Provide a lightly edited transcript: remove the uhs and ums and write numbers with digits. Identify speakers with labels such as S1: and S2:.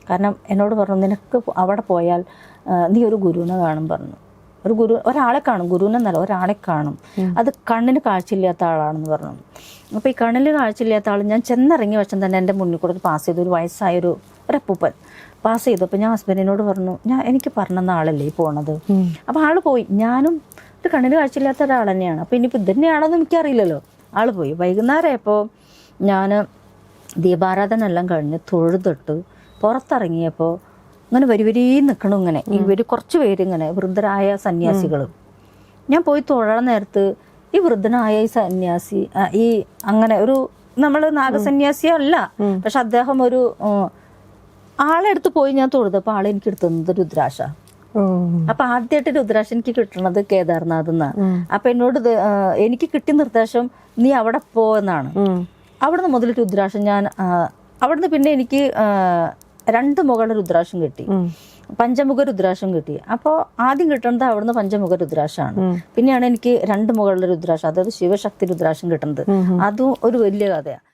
S1: കാരണം എന്നോട് പറഞ്ഞു നിനക്ക് അവിടെ പോയാൽ നീ ഒരു ഗുരുവിനെ കാണും പറഞ്ഞു. ഒരു ഗുരു ഒരാളെ കാണും, ഗുരുവിനെന്നല്ല ഒരാളെ കാണും. അത് കണ്ണിന് കാഴ്ചയില്ലാത്ത ആളാണെന്ന് പറഞ്ഞു. അപ്പോൾ ഈ കണ്ണിന് കാഴ്ചയില്ലാത്ത ആൾ ഞാൻ ചെന്നിറങ്ങിയ വശം തന്നെ എൻ്റെ മുന്നിൽ കൂടെ പാസ് ചെയ്തു. ഒരു വയസ്സായൊരു ഒരപ്പൂപ്പൻ പാസ് ചെയ്തു. അപ്പോൾ ഞാൻ ഹസ്ബൻഡിനോട് പറഞ്ഞു, എനിക്ക് പറഞ്ഞെന്ന ആളല്ലേ ഈ പോണത്. അപ്പോൾ ആൾ പോയി. ഞാനും ഒരു കണ്ണിന് കാഴ്ചയില്ലാത്ത ഒരാൾ തന്നെയാണ്. അപ്പോൾ ഇനിയിപ്പോൾ ഇതന്നെയാണോന്ന് എനിക്കറിയില്ലല്ലോ. ആൾ പോയി. വൈകുന്നേരമായപ്പോൾ ഞാൻ ദീപാരാധന എല്ലാം കഴിഞ്ഞ് തൊഴുതിട്ട് പുറത്തിറങ്ങിയപ്പോൾ ഇങ്ങനെ വരി നിൽക്കണം. ഇങ്ങനെ ഇവർ കുറച്ച് പേര് ഇങ്ങനെ വൃദ്ധരായ സന്യാസികൾ. ഞാൻ പോയി തൊഴാൻ നേരത്ത് ഈ വൃദ്ധനായ ഈ സന്യാസി ഈ അങ്ങനെ ഒരു നമ്മൾ നാഗസന്യാസിയല്ല, പക്ഷെ അദ്ദേഹം ഒരു ആളെടുത്ത് പോയി ഞാൻ തൊഴുതപ്പോൾ ആളെ എനിക്ക് എടുത്തുന്നത് രുദ്രാക്ഷ. അപ്പൊ ആദ്യമായിട്ട് രുദ്രാക്ഷ എനിക്ക് കിട്ടണത് കേദാർനാഥ് എന്നാണ്. അപ്പൊ എന്നോട് എനിക്ക് കിട്ടിയ നിർദ്ദേശം നീ അവിടെ പോയെന്നാണ്. അവിടുന്ന് മുതൽ രുദ്രാക്ഷം ഞാൻ അവിടുന്ന് പിന്നെ എനിക്ക് 2 മുകളുടെ രുദ്രാക്ഷം കിട്ടി, പഞ്ചമുഖ രുദ്രാക്ഷം കിട്ടി. അപ്പോൾ ആദ്യം കിട്ടുന്നത് അവിടുന്ന് പഞ്ചമുഖ രുദ്രാക്ഷമാണ്. പിന്നെയാണ് എനിക്ക് 2 മുകളുടെ രുദ്രാക്ഷം, അതായത് ശിവശക്തി രുദ്രാക്ഷം കിട്ടുന്നത്. അതും ഒരു വലിയ കഥയാണ്.